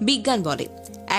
বিজ্ঞান বলে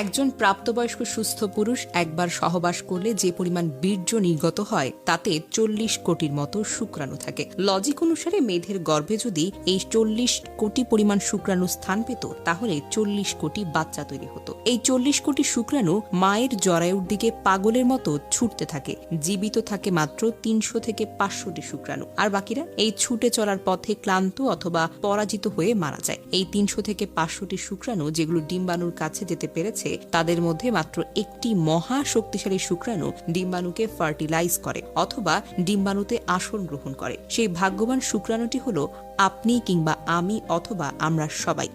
একজন প্রাপ্তবয়স্ক সুস্থ পুরুষ একবার সহবাস করলে যে পরিমাণ বীর্য নির্গত হয় তাতে 40 কোটির মতো শুক্রাণু থাকে। লজিক অনুসারে মেয়েদের গর্ভে যদি এই 40 কোটি পরিমাণ শুক্রাণু স্থান পেত তাহলে 40 কোটি বাচ্চা তৈরি হতো। এই 40 কোটি শুক্রাণু মায়ের জরায়ুর দিকে পাগলের মতো ছুটতে থাকে। জীবিত থাকে মাত্র 300 থেকে 500টি শুক্রাণু, আর বাকিরা এই ছুটে চলার পথে ক্লান্ত অথবা পরাজিত হয়ে মারা যায়। এই 300 থেকে 500টি শুক্রাণু যেগুলো ডিম্বাণুর কাছে যেতে পেরেছে তাদের মধ্যে মাত্র একটি মহা শক্তিশালী শুক্রাণু ডিম্বাণুকে ফার্টিলাইজ করে অথবা ডিম্বাণুতে আসন গ্রহণ করে। সেই ভাগ্যবান শুক্রাণুটি হলো আপনি কিংবা আমি অথবা আমরা সবাই।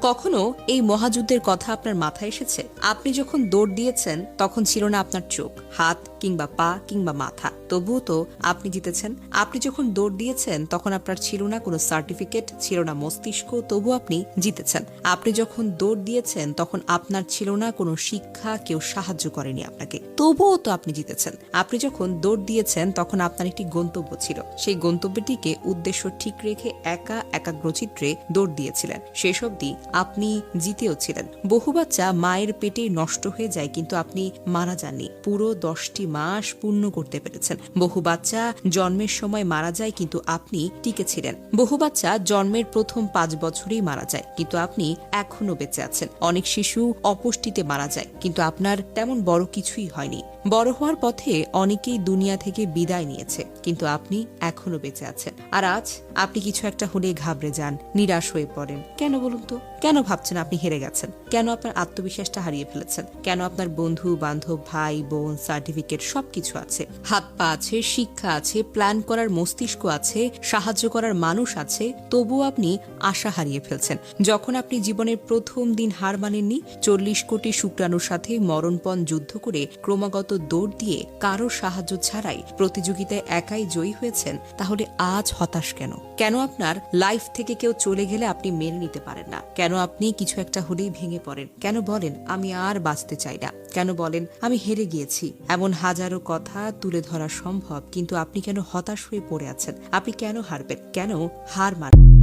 কখনো এই মহাযুদ্ধের কথা আপনার মাথায় এসেছে? আপনি যখন দৌড় দিয়েছেন তখন ছিল না আপনার চোখ, হাত কিংবা পা কিংবা মাথা, তবুও তো আপনি জিতেছেন। আপনি যখন দৌড় দিয়েছেন তখন আপনার ছিল না কোনো সার্টিফিকেট, ছিল না মস্তিষ্ক, তবু আপনি জিতেছেন। আপনি যখন দৌড় দিয়েছেন তখন আপনার ছিল না কোনো শিক্ষা, কেউ সাহায্য করেনি আপনাকে, তবুও তো আপনি জিতেছেন। আপনি যখন দৌড় দিয়েছেন তখন আপনার একটি গন্তব্য ছিল, সেই গন্তব্যটিকে উদ্দেশ্য ঠিক রেখে একাগ্রচিত্রে দৌড় দিয়েছিলেন। শেষ অবধি আপনি জিতেও ছিলেন। বহু বাচ্চা মায়ের পেটে নষ্ট হয়ে যায় কিন্তু আপনি মারা যাননি, পুরো 10টি মাস পূর্ণ করতে পেরেছেন। বহু বাচ্চা জন্মের সময় মারা যায় কিন্তু আপনি টিকেছিলেন। বহু বাচ্চা জন্মের প্রথম 5 বছরেই মারা যায় কিন্তু আপনি এখনো বেঁচে আছেন। অনেক শিশু অপুষ্টিতে মারা যায় কিন্তু আপনার তেমন বড় কিছুই হয়নি। বড় হওয়ার পথে অনেকেই দুনিয়া থেকে বিদায় নিয়েছে কিন্তু আপনি এখনো বেঁচে আছেন। আর আজ আপনি কিছু একটা হলে ঘাবড়ে যান, নিরাশ হয়ে পড়েন। কেন বলুন তো? কেন ভাবছেন আপনি হেরে গেছেন? কেন আপনার আত্মবিশ্বাসটা হারিয়ে ফেলেছেন? কেন আপনার বন্ধু বান্ধব, ভাই বোন, সার্টিফিকেট সবকিছু আছে, হাত পা আছে, শিক্ষা আছে, প্ল্যান করার মস্তিষ্ক আছে, সাহায্য করার মানুষ আছে, তবুও আপনি আশা হারিয়ে ফেলছেন? যখন আপনি জীবনের প্রথম দিন হার মানেননি, 40 কোটি শুক্রাণুর সাথে মরণপণ যুদ্ধ করে ক্রমাগত দৌড় দিয়ে কারো সাহায্য ছাড়াই প্রতিযোগিতায় একাই জয়ী হয়েছেন, তাহলে আজ হতাশ কেন? কেন আপনার লাইফ থেকে কেউ চলে গেলে আপনি মেনে নিতে পারেন না? কেন আপনি কিছু একটা হলেই ভেঙে পড়েন? কেন বলেন আমি আর বাঁচতে চাই না? কেন বলেন আমি হেরে গিয়েছি? এমন হাজারো কথা তুলে ধরা সম্ভব, কিন্তু আপনি কেন হতাশ হয়ে পড়ে আছেন? আপনি কেন হারবেন? কেন হার মানেন?